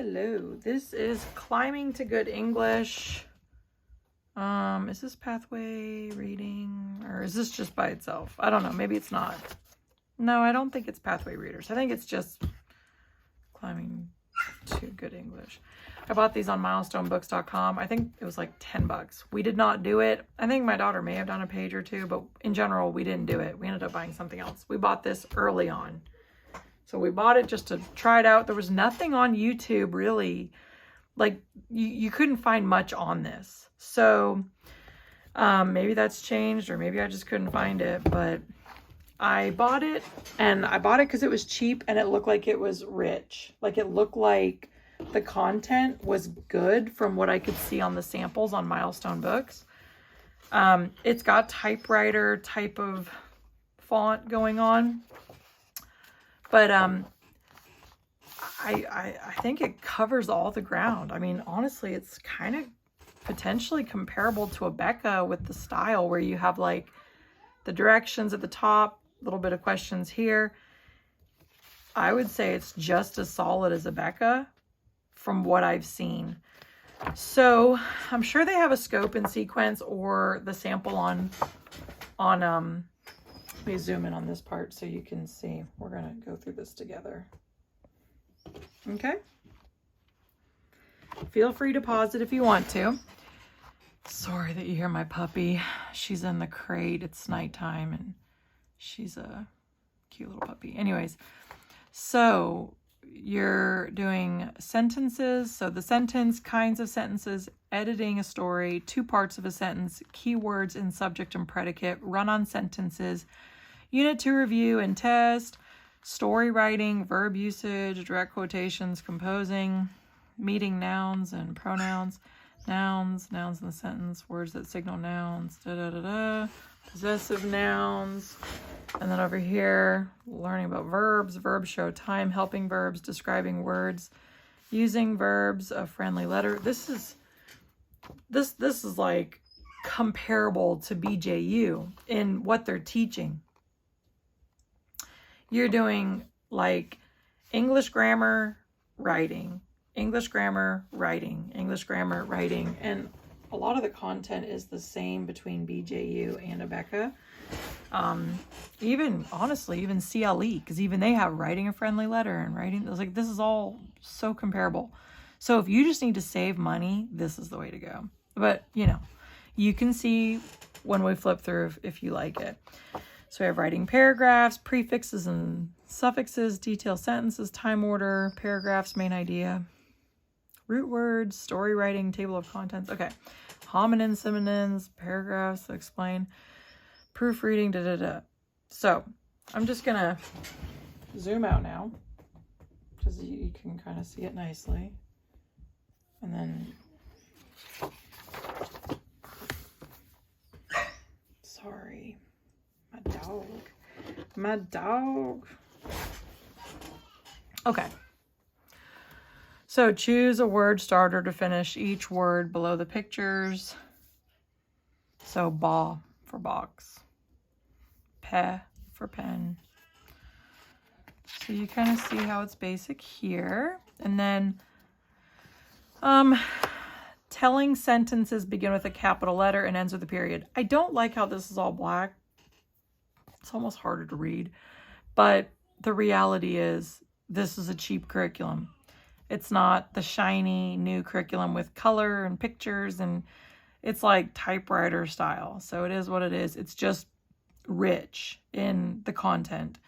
Hello, this is Climbing to Good English. Is this pathway reading, or is this just by itself? I don't know, maybe it's not. No, I don't think it's pathway readers. I think it's just Climbing to Good English. I bought these on milestonebooks.com. I think it was like 10 bucks. We did not do it. I think my daughter may have done a page or two, but in general, we didn't do it. We ended up buying something else. We bought this early on. So we bought it just to try it out. There was nothing on YouTube really. Like, you couldn't find much on this. So maybe that's changed, or maybe I just couldn't find it. But I bought it, and I bought it because it was cheap and it looked like it was rich. Like, it looked like the content was good from what I could see on the samples on Milestone Books. It's got typewriter type of font going on. But I think it covers all the ground. I mean, honestly, it's kind of potentially comparable to a Becca with the style, where you have like the directions at the top, a little bit of questions here. I would say it's just as solid as a Becca from what I've seen. So I'm sure they have a scope and sequence, or the sample on let me zoom in on this part so you can see. We're going to go through this together. Okay? Feel free to pause it if you want to. Sorry that you hear my puppy. She's in the crate. It's nighttime, and she's a cute little puppy. Anyways, so you're doing sentences. So the sentence, kinds of sentences, editing a story, 2 parts of a sentence, keywords in subject and predicate, run-on sentences, unit 2 review and test, story writing, verb usage, direct quotations, composing, meeting nouns and pronouns, nouns in the sentence, words that signal nouns, possessive nouns. And then over here, learning about verbs. Verbs show time, helping verbs, describing words, using verbs, a friendly letter. This is like comparable to BJU in what they're teaching. You're doing like English grammar, writing, English grammar, writing, English grammar, writing. And a lot of the content is the same between BJU and Abeka. Even, honestly, even CLE, because even they have writing a friendly letter and writing. It's like, this is all so comparable. So if you just need to save money, this is the way to go. But, you know, you can see when we flip through if you like it. So we have writing paragraphs, prefixes and suffixes, detailed sentences, time order, paragraphs, main idea, root words, story writing, table of contents. Okay. Homonyms, synonyms, paragraphs that explain, proofreading, So I'm just going to zoom out now, because you can kind of see it nicely. And then, sorry, my dog. Okay. So choose a word starter to finish each word below the pictures. So ba for box, pe for pen. So you kind of see how it's basic here. And then telling sentences begin with a capital letter and ends with a period. I don't like how this is all black. It's almost harder to read. But the reality is, this is a cheap curriculum. It's not the shiny new curriculum with color and pictures, and it's like typewriter style. So it is what it is. It's just rich in the content.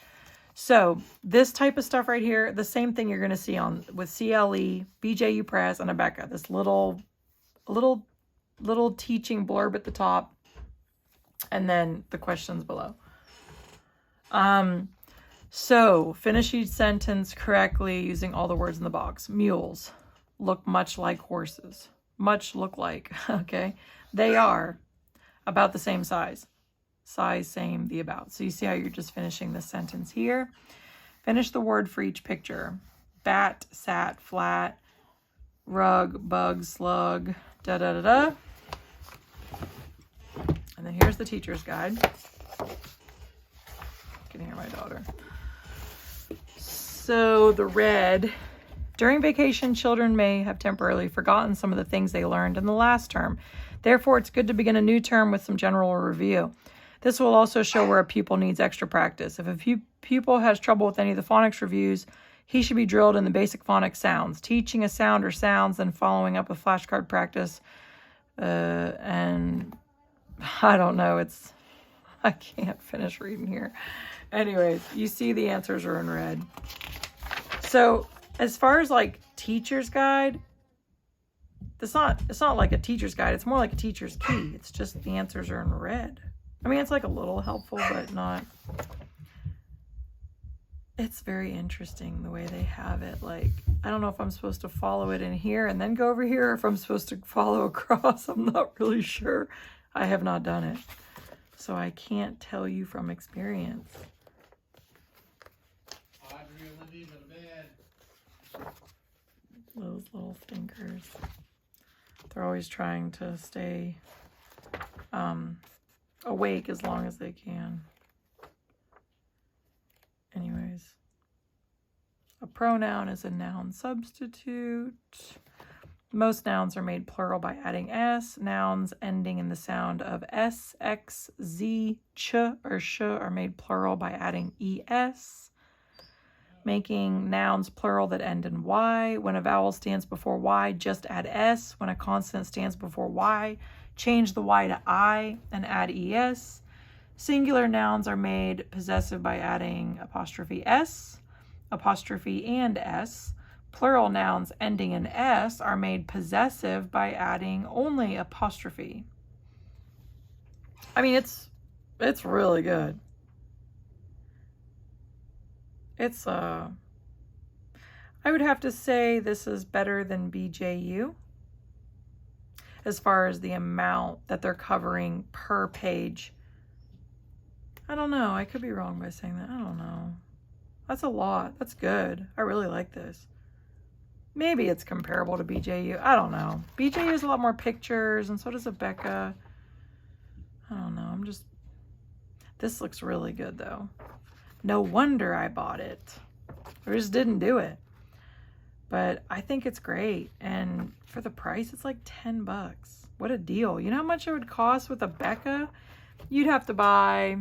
So this type of stuff right here, the same thing you're going to see on with CLE, BJU Press, and Abeka. This little teaching blurb at the top, and then the questions below. So finish each sentence correctly using all the words in the box. Mules look much like horses. Much look like, okay? They are about the same size. Size, same, the about. So you see how you're just finishing the sentence here. Finish the word for each picture. Bat, sat, flat, rug, bug, slug, And then here's the teacher's guide. You can hear my daughter. So the red During vacation, children may have temporarily forgotten some of the things they learned in the last term. Therefore, it's good to begin a new term with some general review. This will also show where a pupil needs extra practice. If a pupil has trouble with any of the phonics reviews, he should be drilled in the basic phonics sounds. Teaching a sound or sounds, then following up with flashcard practice. And I don't know, I can't finish reading here. Anyways, you see the answers are in red. So as far as like teacher's guide, it's not like a teacher's guide. It's more like a teacher's key. It's just the answers are in red. I mean, it's like a little helpful, but not. It's very interesting the way they have it. Like, I don't know if I'm supposed to follow it in here and then go over here, or if I'm supposed to follow across. I'm not really sure. I have not done it, so I can't tell you from experience. Those little stinkers. They're always trying to stay awake as long as they can. Anyways, a pronoun is a noun substitute. Most nouns are made plural by adding s. Nouns ending in the sound of s, x, z, ch, or sh are made plural by adding es. Making nouns plural that end in y. When a vowel stands before y, just add s. When a consonant stands before y, change the y to I and add es. Singular nouns are made possessive by adding apostrophe s, apostrophe and s. Plural nouns ending in s are made possessive by adding only apostrophe. I mean, it's really good. I would have to say this is better than BJU as far as the amount that they're covering per page. I don't know. I could be wrong by saying that. I don't know. That's a lot. That's good. I really like this. Maybe it's comparable to BJU. I don't know. BJU has a lot more pictures, and so does Abeka. I don't know. This looks really good, though. No wonder I bought it. I just didn't do it. But I think it's great. And for the price, it's like $10. What a deal. You know how much it would cost with Abeka? You'd have to buy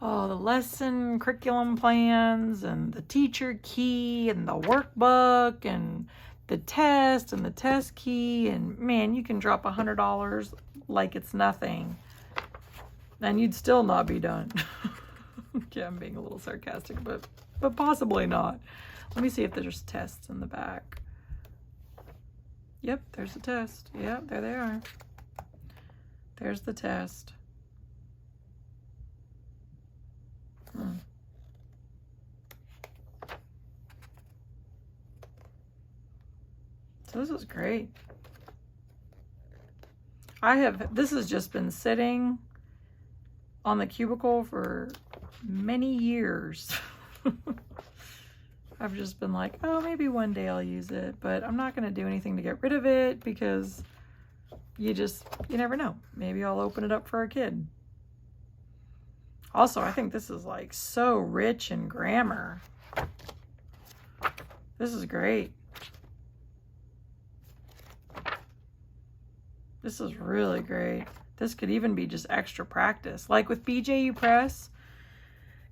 the lesson curriculum plans and the teacher key and the workbook and the test and the test key. And man, you can drop $100 like it's nothing. And you'd still not be done. Yeah, I'm being a little sarcastic, but possibly not. Let me see if there's tests in the back. Yep, there's the test. Yep, there they are. There's the test. So this is great. This has just been sitting on the cubicle for many years. I've just been like, oh, maybe one day I'll use it, but I'm not going to do anything to get rid of it because you never know. Maybe I'll open it up for a kid. Also, I think this is like so rich in grammar. This is great. This is really great. This could even be just extra practice. Like with BJU Press,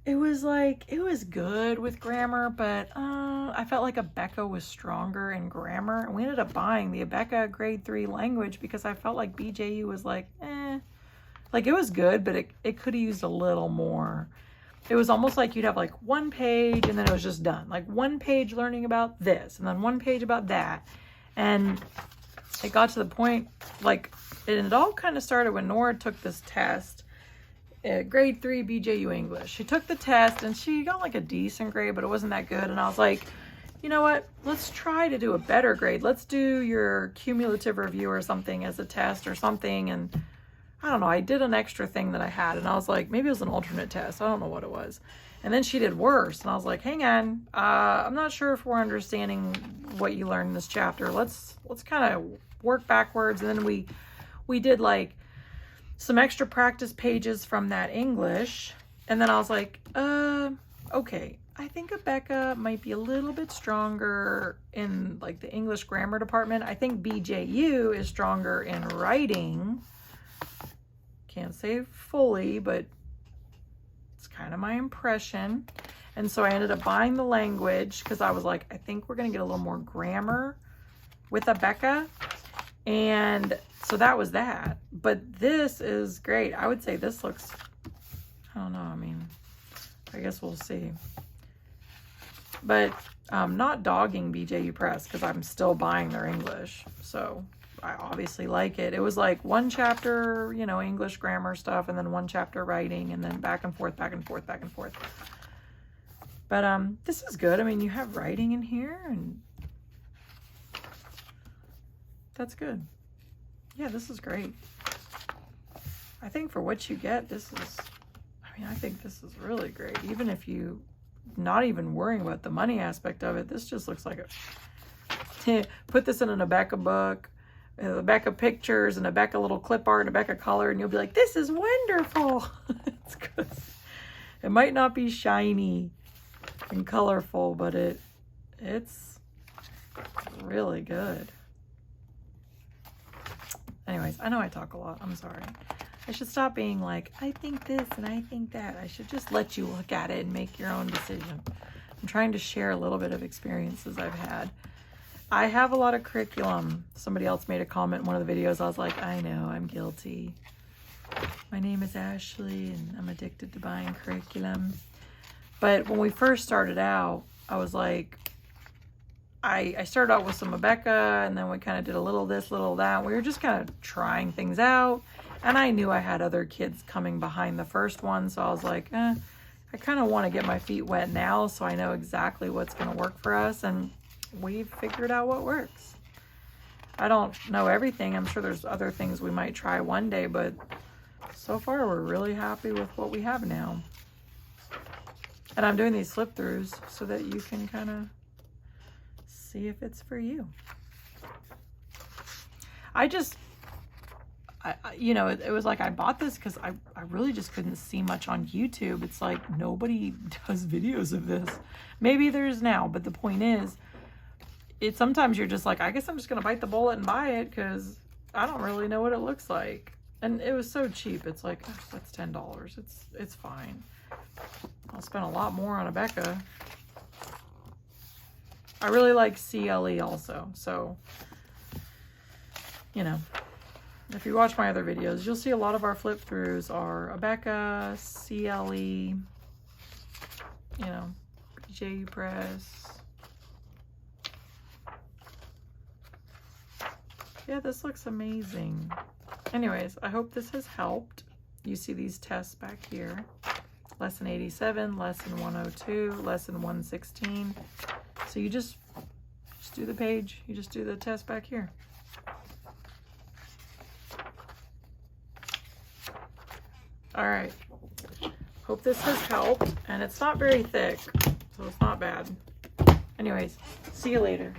it was good with grammar, but I felt like Abeka was stronger in grammar. And we ended up buying the Abeka grade 3 language because I felt like BJU was like, Like it was good, but it could have used a little more. It was almost like you'd have like one page and then it was just done. Like one page learning about this and then one page about that. And it got to the point, like, and it all kind of started when Nora took this test, grade 3 BJU English. She took the test and she got like a decent grade, but it wasn't that good. And I was like, you know what? Let's try to do a better grade. Let's do your cumulative review or something as a test or something. And I don't know, I did an extra thing that I had. And I was like, maybe it was an alternate test. I don't know what it was. And then she did worse. And I was like, hang on. I'm not sure if we're understanding what you learned in this chapter. Let's kind of work backwards. And then we did like some extra practice pages from that English. And then I was like, okay, I think Becca might be a little bit stronger in like the English grammar department. I think BJU is stronger in writing. Can't say fully, but it's kind of my impression. And so I ended up buying the language because I was like, I think we're going to get a little more grammar with Becca. And so that was that. But this is great. I would say this looks, I don't know. I mean, I guess we'll see. But not dogging BJU Press because I'm still buying their English. So I obviously like it. It was like one chapter, you know, English grammar stuff, and then one chapter writing, and then back and forth, back and forth, back and forth. But this is good. I mean, you have writing in here, and that's good. Yeah, this is great. I think for what you get, this is, I mean, I think this is really great. Even if you not even worrying about the money aspect of it, this just looks like a, put this in an Abeka book, Abeka pictures, and Abeka little clip art, and Abeka color, and you'll be like, this is wonderful. It's good. It might not be shiny and colorful, but it's really good. Anyways, I know I talk a lot. I'm sorry. I should stop being like, I think this and I think that. I should just let you look at it and make your own decision. I'm trying to share a little bit of experiences I've had. I have a lot of curriculum. Somebody else made a comment in one of the videos. I was like, I know, I'm guilty. My name is Ashley and I'm addicted to buying curriculum. But when we first started out, I was like, I started out with some Abeka, and then we kind of did a little this, little that. We were just kind of trying things out. And I knew I had other kids coming behind the first one. So I was like, I kind of want to get my feet wet now so I know exactly what's going to work for us. And we've figured out what works. I don't know everything. I'm sure there's other things we might try one day. But so far, we're really happy with what we have now. And I'm doing these flip throughs so that you can kind of see if it's for you. You know, it was like I bought this because I really just couldn't see much on YouTube. It's like nobody does videos of this. Maybe there's now, but the point is, sometimes you're just like, I guess I'm just going to bite the bullet and buy it because I don't really know what it looks like. And it was so cheap. It's like, oh, that's $10. It's fine. I'll spend a lot more on Abeka. I really like CLE also. So, you know, if you watch my other videos, you'll see a lot of our flip throughs are Abeka, CLE, you know, BJU Press. Yeah, this looks amazing. Anyways, I hope this has helped. You see these tests back here. Lesson 87, lesson 102, lesson 116. So you just do the page. You just do the test back here. All right. Hope this has helped. And it's not very thick, so it's not bad. Anyways, see you later.